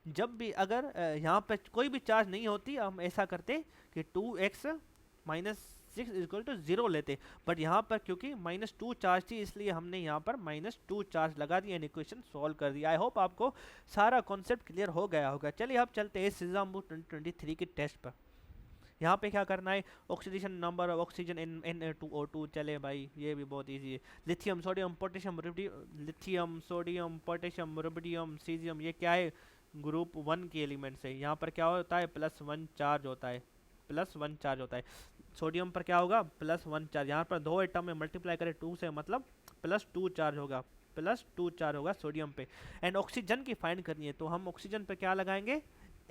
जब भी अगर यहाँ पे कोई भी चार्ज नहीं होती, हम ऐसा करते कि 2x माइनस 6 इक्वल टू 0 लेते, बट यहाँ पर क्योंकि -2 चार्ज थी इसलिए हमने यहाँ पर -2 चार्ज लगा दिया, इक्वेशन सॉल्व कर दिया। आई होप आपको सारा कॉन्सेप्ट क्लियर हो गया होगा। चलिए अब चलते हैं सिजाम्बू 2023 के टेस्ट पर। यहाँ पे क्या करना है, oxidation number of oxygen in Na2O2। चले भाई ये भी बहुत इजी है। Lithium sodium potassium rubidium caesium, ये क्या है, ग्रुप 1 के एलिमेंट्स है। यहाँ पर क्या होता है, +1 चार्ज होता है, +1 चार्ज होता है। सोडियम पर क्या होगा, +1 चार्ज। यहाँ पर 2 एटम में मल्टीप्लाई करें 2 से, मतलब +2 चार्ज होगा, +2 चार्ज होगा सोडियम पे। एंड ऑक्सीजन की फाइंड करनी है तो हम ऑक्सीजन पे क्या लगाएंगे,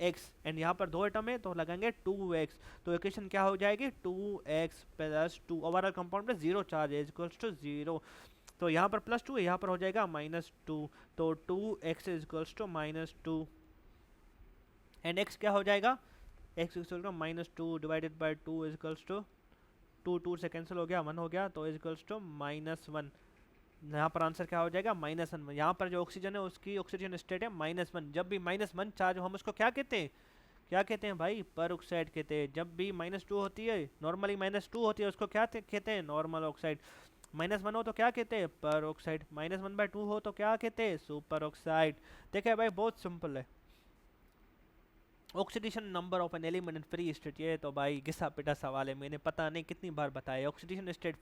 x, एंड यहाँ पर 2 एटम है तो लगाएंगे 2x। तो इक्वेशन क्या हो जाएगी, 2x + 2। ओवरऑल कंपाउंड में 0 चार्ज है इक्वल्स टू 0। तो यहाँ पर +2 है, यहाँ पर हो जाएगा -2, तो 2x equals to -2 and x क्या हो जाएगा, x equal to -2 divided by 2 equals to 2 से कैंसिल हो गया, 1 हो गया, तो इक्वल्स टू -1। यहाँ पर आंसर क्या हो जाएगा, -1। यहाँ पर जो ऑक्सीजन है उसकी ऑक्सीजन स्टेट है -1। जब भी -1 चार्ज हो हम उसको क्या कहते हैं, क्या कहते हैं भाई, पर ऑक्साइड कहते हैं। जब भी -2 होती है, नॉर्मली -2 होती है, उसको क्या कहते हैं, नॉर्मल ऑक्साइड। -1 हो तो क्या कहते हैं, पर ऑक्साइड। -1/2 हो तो क्या कहते हैं, सुपर ऑक्साइड। देखिए भाई बहुत सिंपल है। Oxidation number of an element in free state, ये तो भाई घिसा पिटा सवाल है, मैंने पता नहीं कितनी बार बताया। ऑक्सीडेशन स्टेट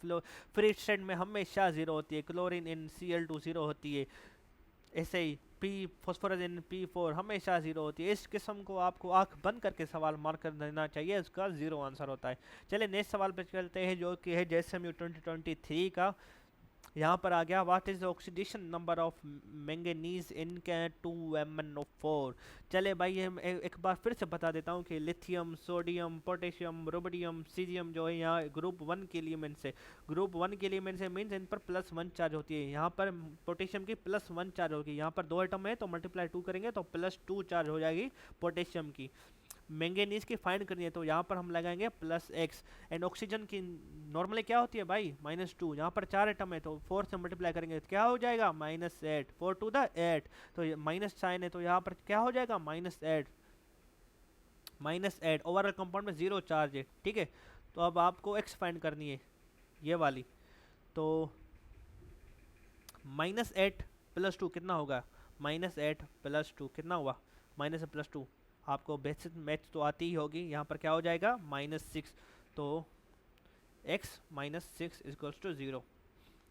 फ्री स्टेट में हमेशा 0 होती है। क्लोरीन इन Cl2 0 होती है, ऐसे ही फॉस्फोरस इन P4 हमेशा 0 होती है। इस किस्म को आपको आंख बंद करके सवाल मार्क कर देना चाहिए, इसका 0 आंसर होता है। चलिए नेक्स्ट सवाल पे चलते हैं जो कि है JSMU 2023 का। यहाँ पर आ गया, what is the oxidation number of manganese in K2MnO4। चले भाई हम एक बार फिर से बता देता हूँ कि lithium sodium potassium rubidium caesium जो है यहाँ ग्रुप 1 के एलिमेंट्स है। ग्रुप 1 के एलिमेंट्स है मीन्स इन पर +1 चार्ज होती है। यहाँ पर पोटेशियम की +1 चार्ज होगी, यहाँ पर 2 एटम है तो मल्टीप्लाई 2 करेंगे तो +2 चार्ज हो जाएगी पोटेशियम की। मैंगनीज की फाइंड करनी है तो यहाँ पर हम लगाएंगे +x। एंड ऑक्सीजन की नॉर्मली क्या होती है भाई, -2। यहाँ पर 4 एटम है तो 4 से मल्टीप्लाई करेंगे तो क्या हो जाएगा, -8। 4 to the 8, तो ये माइनस साइन है तो यहाँ पर क्या हो जाएगा, -8। ओवरऑल कंपाउंड में 0 चार्ज है, ठीक है। तो अब आपको x फाइंड करनी है, ये वाली। तो -8 + 2 कितना होगा, -8 + 2 कितना हुआ, -+2। आपको बेसिक मैथ तो आती ही होगी। यहाँ पर क्या हो जाएगा, -6, तो x -6 इक्वल्स टू 0।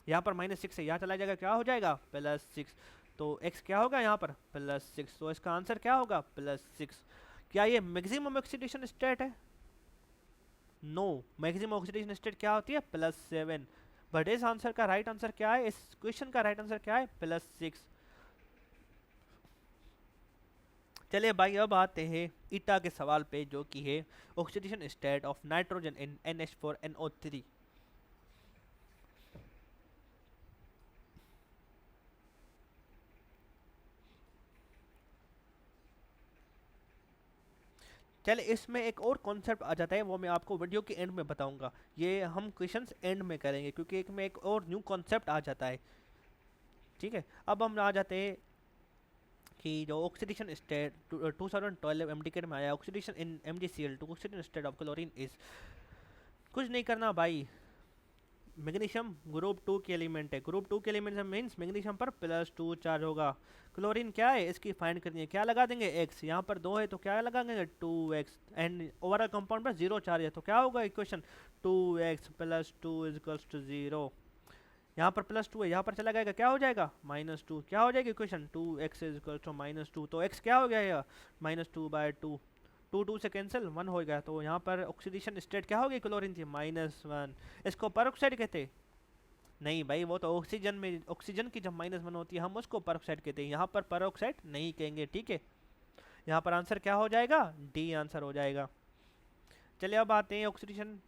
यहाँ पर -6 है, यहाँ चला जाएगा, क्या हो जाएगा, +6। तो x क्या होगा यहाँ पर, +6। तो इसका आंसर क्या होगा, +6। क्या ये मैक्सिमम ऑक्सीडेशन स्टेट है, नो। मैक्सिमम ऑक्सीडेशन स्टेट क्या होती है, +7। बट इस आंसर का राइट आंसर क्या है, इस क्वेश्चन का राइट आंसर क्या है, +6। चलिए भाई अब आते हैं ईटा के सवाल पे जो कि है oxidation state of nitrogen in NH4NO3। चलिए इसमें एक और कॉन्सेप्ट आ जाता है, वो मैं आपको वीडियो के एंड में बताऊंगा। ये हम क्वेश्चंस एंड में करेंगे क्योंकि एक में एक और न्यू कॉन्सेप्ट आ जाता है, ठीक है। अब हम आ जाते हैं कि जो ऑक्सीडेशन स्टेट 2012 MDCAT में आया, oxidation in MgCl2 oxidation state of chlorine is. कुछ नहीं करना भाई, मैग्नीशियम ग्रुप 2 के एलिमेंट है, ग्रुप 2 के एलिमेंट मीन्स मैग्नीशियम पर +2 चार्ज होगा। क्लोरीन क्या है, इसकी फाइंड करनी है, क्या लगा देंगे x, यहाँ पर 2 है तो क्या लगाएंगे 2x, एंड ओवरऑल कंपाउंड पर 0 चार्ज है तो क्या होगा इक्वेशन 2x + 2 = 0। यहाँ पर +2 है, यहाँ पर चला जाएगा क्या हो जाएगा -2, क्या हो जाएगी इक्वेशन 2x = -2, तो x क्या हो गया है -2/2, 2 2 से कैंसिल 1 हो गया, तो यहाँ पर ऑक्सीडेशन स्टेट क्या होगी क्लोरीन थी -1। इसको परऑक्साइड कहते नहीं भाई, वो तो ऑक्सीजन में, ऑक्सीजन की जब -1 होती है हम उसको परऑक्साइड कहते हैं, यहाँ पर परऑक्साइड नहीं कहेंगे, ठीक है। यहाँ पर आंसर क्या हो जाएगा, डी आंसर हो जाएगा। चलिए अब आते हैं ऑक्सीडेशन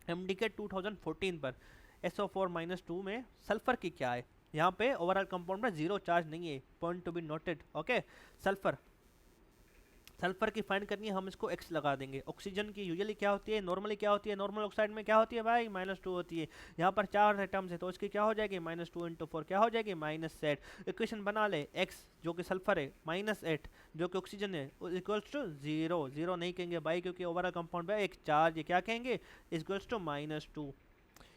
MDK 2014 पर। SO4-2 में सल्फर की क्या है, यहाँ पे ओवरऑल कंपाउंड में 0 चार्ज नहीं है, point to be noted, okay. Sulphur, sulphur की फाइंड करनी है, हम इसको x लगा देंगे। ऑक्सीजन की यूजुअली क्या होती है, नॉर्मली क्या होती है, नॉर्मल ऑक्साइड में क्या होती है भाई -2 होती है, यहाँ पर 4 एटम्स है तो इसकी क्या हो जाएगी -2 × 4 क्या हो जाएगी -8। इक्वेशन बना ले, x जो कि सल्फर है -8 जो कि ऑक्सीजन है इक्वल्स टू 0, 0 नहीं कहेंगे भाई क्योंकि ओवरऑल कंपाउंड में एक चार्ज है, क्या कहेंगे इक्वल्स टू -2,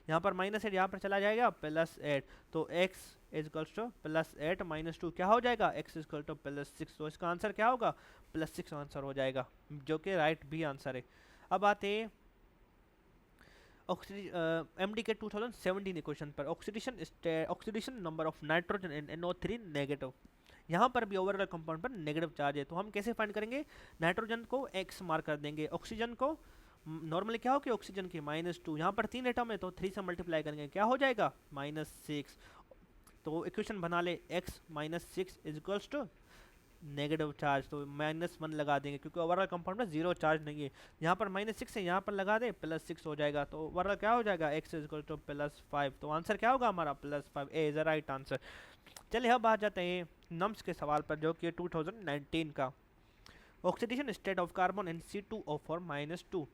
यहाँ पर -8 यहाँ पर चला जाएगा +8, तो x इक्वल्स टू +8 -2 क्या हो जाएगा x इक्वल टू +6, तो इसका आंसर क्या होगा +6 आंसर हो जाएगा, जो कि राइट भी आंसर है। अब आते हैं MDK 2017 क्वेश्चन पर। Oxidation number of nitrogen in NO3 negative, यहाँ पर भी ओवरऑल कंपाउंड पर नेगेटिव चार्ज है, तो हम कैसे फाइंड करेंगे, नाइट्रोजन को x मार्क कर देंगे, ऑक्सीजन को नॉर्मली क्या हो कि ऑक्सीजन की -2, यहाँ पर 3 एटम है तो 3 से मल्टीप्लाई करेंगे क्या हो जाएगा -6, तो इक्वेशन बना ले x -6 equals to negative charge, तो -1 लगा देंगे क्योंकि ओवरऑल कंपाउंड में 0 चार्ज नहीं है, यहाँ पर -6 है यहाँ पर लगा दे +6 हो जाएगा, तो ओवरऑल क्या हो जाएगा x इक्वल टू +5, तो आंसर क्या होगा हमारा +5, ए इज द राइट आंसर। चलिए अब आ जाते हैं नम्स के सवाल पर जो कि 2019 का। Oxidation state of carbon in C2O4-2,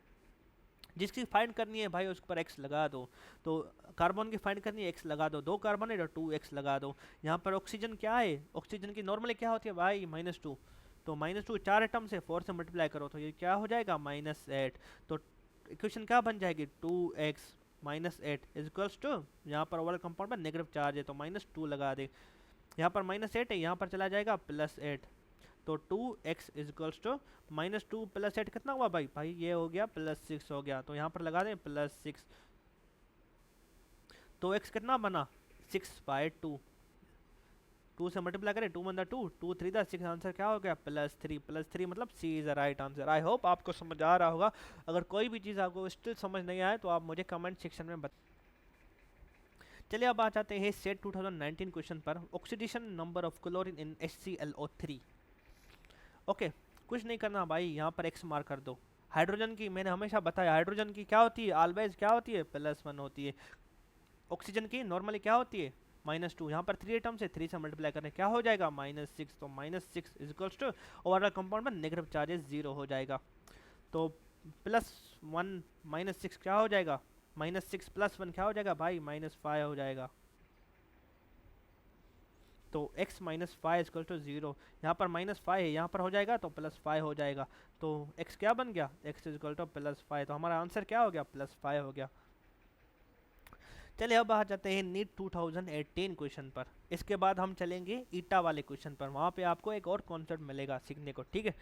जिसकी फाइंड करनी है भाई उस पर x लगा दो, तो कार्बन की फाइंड करनी है x लगा दो, 2 कार्बन है तो 2x लगा दो। यहाँ पर ऑक्सीजन क्या है, ऑक्सीजन की नॉर्मली क्या होती है भाई -2, तो -2 4 एटम से 4 से मल्टीप्लाई करो तो ये क्या हो जाएगा -8, तो इक्वेशन क्या बन जाएगी 2x -8 इक्वल्स टू, यहाँ पर ओवरऑल कंपाउंड में नेगेटिव चार्ज है तो -2 लगा दे, यहाँ पर -8 है यहाँ पर चला जाएगा +8, तो 2x इक्वल्स टू -2 + 8 कितना हुआ भाई, ये हो गया +6 हो गया, तो यहाँ पर लगा दें +6, तो x कितना बना 6/2, 2 से मल्टीप्लाई करें 2 × 2 2 3 × 6, आंसर क्या हो गया +3 मतलब C is the right answer. I hope आपको समझ आ रहा होगा, अगर कोई भी चीज़ आपको स्टिल समझ नहीं आए तो आप मुझे कमेंट सेक्शन में बता। चलिए अब आ जाते हैं सेट 2019 क्वेश्चन पर। Oxidation number of chlorine in HClO3, okay कुछ नहीं करना भाई, यहाँ पर x मार्क कर दो। हाइड्रोजन की मैंने हमेशा बताया, हाइड्रोजन की क्या होती है ऑलवेज क्या होती है +1 होती है, ऑक्सीजन की नॉर्मली क्या होती है -2, यहाँ पर 3 एटम से 3 से मल्टीप्लाई करने क्या हो जाएगा -6, तो -6 इक्वल्स टू ओवरऑल कंपाउंड में नेगेटिव चार्जेस 0 हो जाएगा, तो +1 -6 क्या हो जाएगा, -6 + 1 क्या हो जाएगा भाई -5 हो जाएगा, तो x -5 इक्वल टू 0, यहाँ पर -5 है यहाँ पर हो जाएगा तो +5 हो जाएगा, तो x क्या बन गया x इक्वल टू +5, तो हमारा आंसर क्या हो गया +5 हो गया। चलिए अब आ जाते हैं नीट 2018 क्वेश्चन पर, इसके बाद हम चलेंगे ईटा वाले क्वेश्चन पर, वहाँ पे आपको एक और कॉन्सेप्ट मिलेगा सीखने को, ठीक है।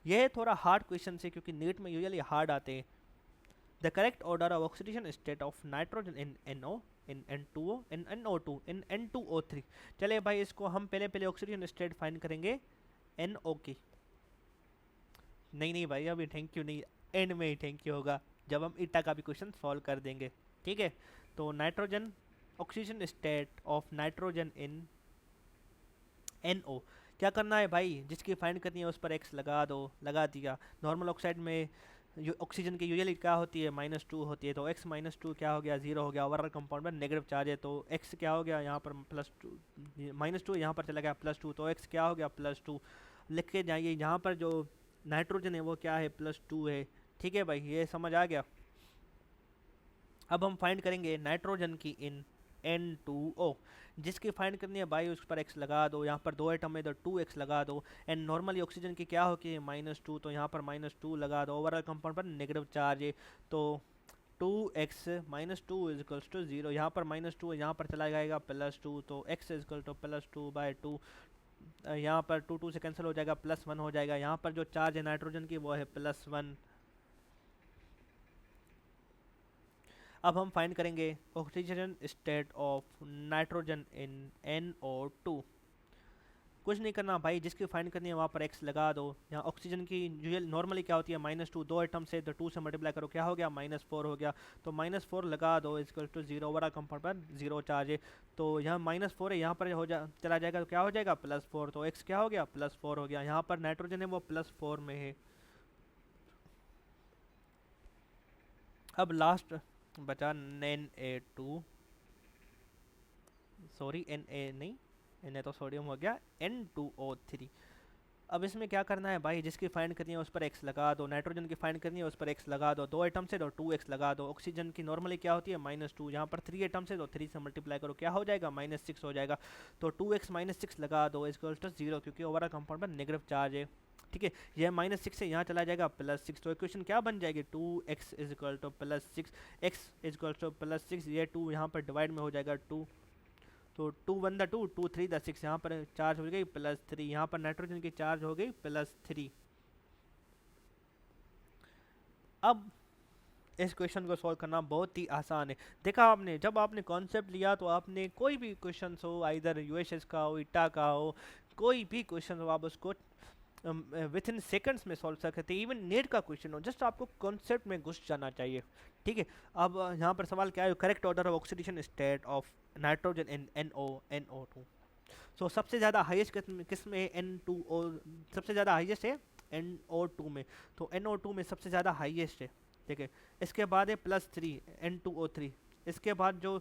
यह थोड़ा हार्ड क्वेश्चन है क्योंकि नीट में यूजुअली हार्ड आते हैं। The correct order of oxidation state of nitrogen in NO, in N2O, in NO2, in N2O3। चले भाई इसको हम पहले ऑक्सीजन स्टेट फाइंड करेंगे NO की, नहीं भाई अभी थैंक यू नहीं, एंड में ही थैंक यू होगा जब हम ईटा का भी क्वेश्चन सॉल्व कर देंगे, ठीक है। तो nitrogen, oxygen state of nitrogen in NO, क्या करना है भाई, जिसकी फाइंड करनी है उस पर x लगा दो, लगा दिया। नॉर्मल ऑक्साइड में ऑक्सीजन की यूजुअली क्या होती है -2 होती है, तो x -2 क्या हो गया 0 हो गया, ओवरऑल कंपाउंड में नेगेटिव चार्ज है तो x क्या हो गया यहाँ पर +2, -2 यहाँ पर चला गया +2, तो x क्या हो गया +2 लिख के जाइए। यहाँ पर जो नाइट्रोजन है वो क्या है +2 है, ठीक है भाई ये समझ आ गया। अब हम फाइंड करेंगे नाइट्रोजन की इन N2O, जिसकी फाइंड करनी है भाई उस पर x लगा दो, यहाँ पर 2 एटम है तो 2x लगा दो, एंड नॉर्मली ऑक्सीजन की क्या होगी -2, तो यहाँ पर -2 लगा दो, ओवरऑल कंपाउंड पर नेगेटिव चार्ज है तो 2x minus two is equals to 0, यहाँ पर -2 है, यहाँ पर चला जाएगा +2, तो x इज इक्वल टू +2/2, यहाँ पर 2 से कैंसिल हो जाएगा, +1 हो जाएगा, यहाँ पर जो चार्ज है नाइट्रोजन की वो है +1। अब हम फाइंड करेंगे oxygen state of nitrogen in NO2। कुछ नहीं करना भाई, जिसकी फाइंड करनी है वहाँ पर x लगा दो। यहाँ ऑक्सीजन की यूजुअल नॉर्मली क्या होती है -2, 2 आइटम से तो 2 से मल्टीप्लाई करो, क्या हो गया -4 हो गया, तो -4 लगा दो इक्वल टू 0, ओवरऑल कंपाउंड पर 0 चार्ज है, तो यहाँ -4 है, यहाँ पर चला जाएगा तो क्या हो जाएगा +4, तो x क्या हो गया +4 हो गया, यहाँ पर नाइट्रोजन है वो +4 में है। अब लास्ट बचा Na2, सॉरी Na नहीं, Na तो सोडियम हो गया, N2O3। अब इसमें क्या करना है भाई, जिसकी फाइंड करनी है उस पर x लगा दो, नाइट्रोजन की फाइंड करनी है उस पर x लगा दो, 2 आइटम से तो 2x लगा दो, ऑक्सीजन की नॉर्मली क्या होती है -2, यहाँ पर 3 आइटम से तो 3 से मल्टीप्लाई करो, क्या हो जाएगा -6 हो जाएगा, तो 2x -6 लगा दो इक्वल टू 0, क्योंकि ओवरऑल कंपाउंड पर नेगेटिव चार्ज है। ठीक है, यह -6 से यहाँ चला जाएगा +6, तो इक्वेशन क्या बन जाएगी 2x is equal to +6, x is equal to +6, ये 2 यहाँ पर डिवाइड में हो जाएगा 2, तो 2 1 2, 2 3 6, यहाँ पर चार्ज हो गई +3, यहाँ पर नाइट्रोजन की चार्ज हो गई +3। अब इस क्वेश्चन को सॉल्व करना बहुत ही आसान है। देखा आपने, जब आपने कॉन्सेप्ट लिया तो आपने कोई भी क्वेश्चन हो, आइदर यूएसएस का हो, इटा का हो, कोई भी क्वेश्चन हो, आप उसको विथ इन सेकंड्स में सॉल्व कर सकते हैं। इवन नेट का क्वेश्चन हो, जस्ट आपको कॉन्सेप्ट में घुस जाना चाहिए। ठीक है, अब यहाँ पर सवाल क्या है, correct order of oxidation state of nitrogen in NO2। सो सबसे ज़्यादा हाईएस्ट किस में है N2O, सबसे ज़्यादा हाईएस्ट है NO2 में, तो NO2 में सबसे ज़्यादा हाईएस्ट है। ठीक है, इसके बाद है +3 N2O3, इसके बाद जो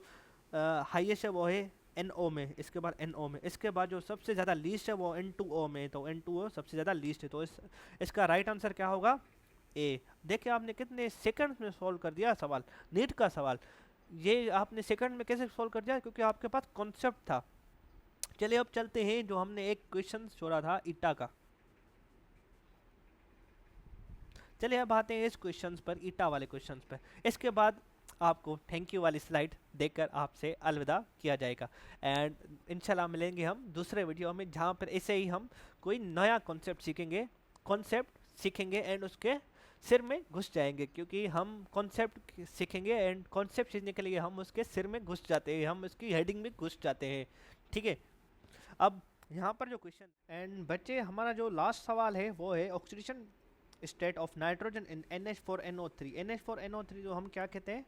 हाईएस्ट है वो है NO में, इसके बाद NO में, इसके बाद जो सबसे ज़्यादा लीस्ट है वो N2O में, तो N2O सबसे ज़्यादा लीस्ट है, तो इसका राइट आंसर क्या होगा A। देखिए आपने कितने सेकंड में सॉल्व कर दिया सवाल, नीट का सवाल, ये आपने सेकंड में कैसे सॉल्व कर दिया, क्योंकि आपके पास कॉन्सेप्ट था। चलिए अब चलते हैं, जो हमने एक क्वेश्चन छोड़ा था ईटा का, चलिए अब आते हैं इस क्वेश्चंस पर, ईटा वाले क्वेश्चंस पर। इसके बाद आपको थैंक यू वाली स्लाइड देखकर आपसे अलविदा किया जाएगा, एंड इंशाल्लाह मिलेंगे हम दूसरे वीडियो में, जहाँ पर ऐसे ही हम कोई नया कॉन्सेप्ट सीखेंगे एंड उसके सिर में घुस जाएंगे, क्योंकि हम कॉन्सेप्ट सीखेंगे एंड कॉन्सेप्ट सीखने के लिए हम उसके सिर में घुस जाते हैं, हम उसकी हेडिंग में घुस जाते हैं। ठीक है, अब यहाँ पर जो क्वेश्चन एंड बच्चे, हमारा जो लास्ट सवाल है वो है oxidation state of nitrogen in NH4NO3। NH4NO3 जो हम क्या कहते हैं,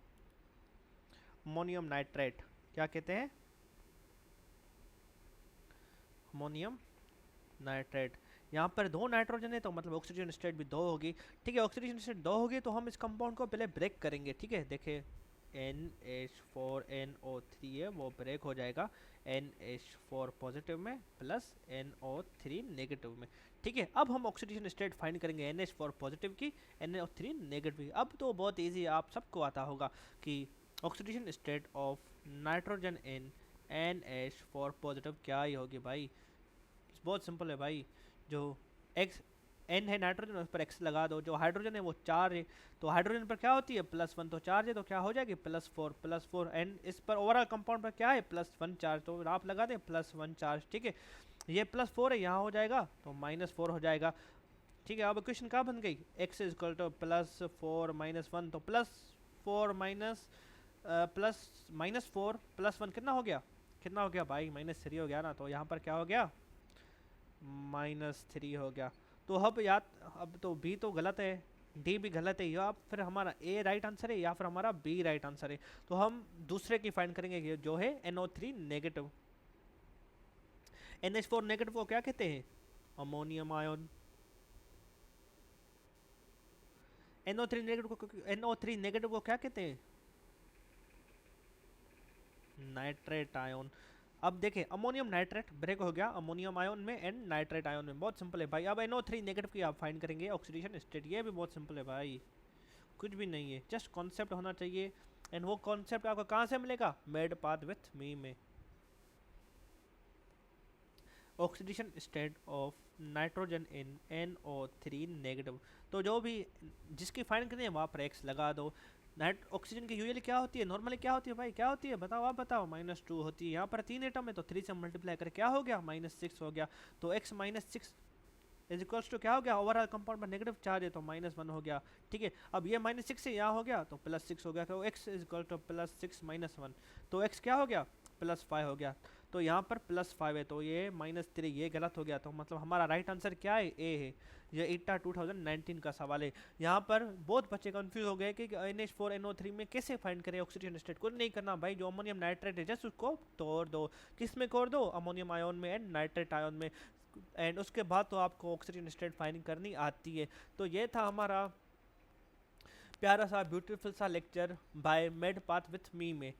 अमोनियम नाइट्रेट, क्या कहते हैं, अमोनियम नाइट्रेट। यहाँ पर 2 नाइट्रोजन है तो मतलब ऑक्सीजन स्टेट भी 2 होगी। ठीक है, ऑक्सीजन स्टेट 2 होगी तो हम इस कंपाउंड को पहले ब्रेक करेंगे। ठीक है, देखिए NH4NO3 है वो ब्रेक हो जाएगा NH4 पॉजिटिव में प्लस NO3 नेगेटिव में। ठीक है, अब हम ऑक्सीडेशन स्टेट फाइंड करेंगे NH4 पॉजिटिव की, NO3 नेगेटिव की। अब तो बहुत इजी, आप सबको आता होगा कि oxidation state of nitrogen in NH4 positive क्या ही होगी भाई, बहुत सिंपल है भाई। जो एक्स N है नाइट्रोजन, उस पर x लगा दो, जो हाइड्रोजन है वो 4 है, तो हाइड्रोजन पर क्या होती है +1, तो चार्ज है तो क्या हो जाएगी +4 एंड इस पर ओवरऑल कंपाउंड पर क्या है +1 चार्ज, तो आप लगा दें +1 चार्ज। ठीक है, ये +4 है, यहाँ हो जाएगा तो -4 हो जाएगा। ठीक है, अब इक्वेशन क्या बन गई, x इज इक्वल टू +4 -1, तो +4 -4 +1 कितना हो गया, कितना हो गया भाई -3 हो गया ना, तो यहाँ पर क्या हो गया -3 हो गया। तो अब याद, अब तो बी तो गलत है, डी भी गलत है, या फिर हमारा ए राइट आंसर है या फिर हमारा बी राइट आंसर है, तो हम दूसरे की फाइंड करेंगे जो है NO3 नेगेटिव। NH4 नेगेटिव को क्या कहते हैं, अमोनियम आयन। NO3 नेगेटिव को क्या कहते हैं, नाइट्रेट आयन। अब देखें, अमोनियम नाइट्रेट ब्रेक हो गया अमोनियम आयन में एंड नाइट्रेट आयन में, बहुत सिंपल है भाई। अब NO3 नेगेटिव की आप फाइंड करेंगे ऑक्सीडेशन स्टेट, ये भी बहुत सिंपल है भाई, कुछ भी नहीं है, जस्ट कॉन्सेप्ट होना चाहिए, एंड वो कॉन्सेप्ट आपको कहाँ से मिलेगा, मेड पाथ विथ मी में। Oxidation state of nitrogen in NO3 negative, तो जो भी जिसकी फाइंड करनी है वहाँ पर x लगा दो, नाइट ऑक्सीजन की यूजुअली क्या होती है, नॉर्मली क्या होती है भाई, क्या होती है बताओ, आप बताओ। -2 होती है। यहाँ पर 3 एटम है तो 3 से मल्टीप्लाई कर क्या हो गया, -6 हो गया। तो x -6 इज इक्वल्स टू क्या हो गया, ओवरऑल कंपाउंड में नेगेटिव चार्ज है तो -1 हो गया। ठीक है, अब ये -6 से यहाँ हो गया तो +6 हो गया, तो x इज इक्वल टू +6 -1, तो x क्या हो गया, +5 हो गया। तो यहाँ पर +5 है तो ये -3, ये गलत हो गया। तो मतलब हमारा राइट आंसर क्या है, ए है। ये ईटा 2019 का सवाल है। यहाँ पर बहुत बच्चे कंफ्यूज हो गए कि NH4NO3 में कैसे फाइंड करें ऑक्सीजन स्टेट। कुछ नहीं करना भाई, जो अमोनियम नाइट्रेट है जस्ट उसको तोड़ दो। किस में तोड़ दो, अमोनियम आयोन में एंड नाइट्रेट आयोन में, एंड उसके बाद तो आपको ऑक्सीजन स्टेट फाइंडिंग करनी आती है। तो ये था हमारा प्यारा सा ब्यूटीफुल सा lecture by Med Path with me में।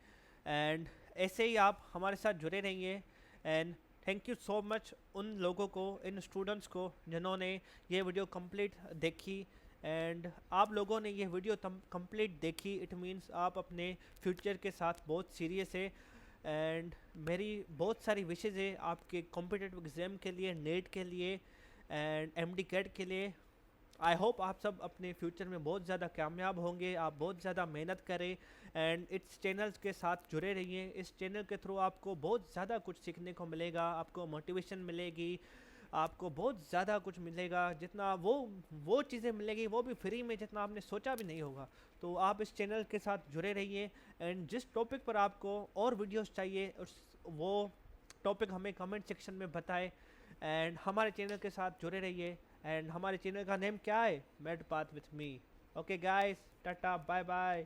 एंड ऐसे ही आप हमारे साथ जुड़े रहिए। And thank you so much उन लोगों को, इन स्टूडेंट्स को जिन्होंने ये वीडियो कंप्लीट देखी। एंड आप लोगों ने ये वीडियो कंप्लीट देखी, इट मीन्स आप अपने फ्यूचर के साथ बहुत सीरियस है। एंड मेरी बहुत सारी विशेज़ है आपके कॉम्पिटिटिव एग्ज़ाम के लिए, नेट के लिए एंड MD कैट के लिए। आई होप आप सब अपने फ्यूचर में बहुत ज़्यादा कामयाब होंगे, आप बहुत ज़्यादा मेहनत करें एंड इस चैनल के साथ जुड़े रहिए। इस चैनल के थ्रू आपको बहुत ज़्यादा कुछ सीखने को मिलेगा, आपको मोटिवेशन मिलेगी, आपको बहुत ज़्यादा कुछ मिलेगा। जितना वो चीज़ें मिलेगी वो भी फ्री में, जितना आपने सोचा भी नहीं होगा। तो आप इस चैनल के साथ जुड़े रहिए। एंड जिस टॉपिक पर आपको और वीडियोस चाहिए वो टॉपिक हमें कमेंट सेक्शन में बताएं। एंड हमारे चैनल के साथ जुड़े रहिए। एंड हमारे चैनल का नेम क्या है, Med Path with me. Okay guys, tata bye bye.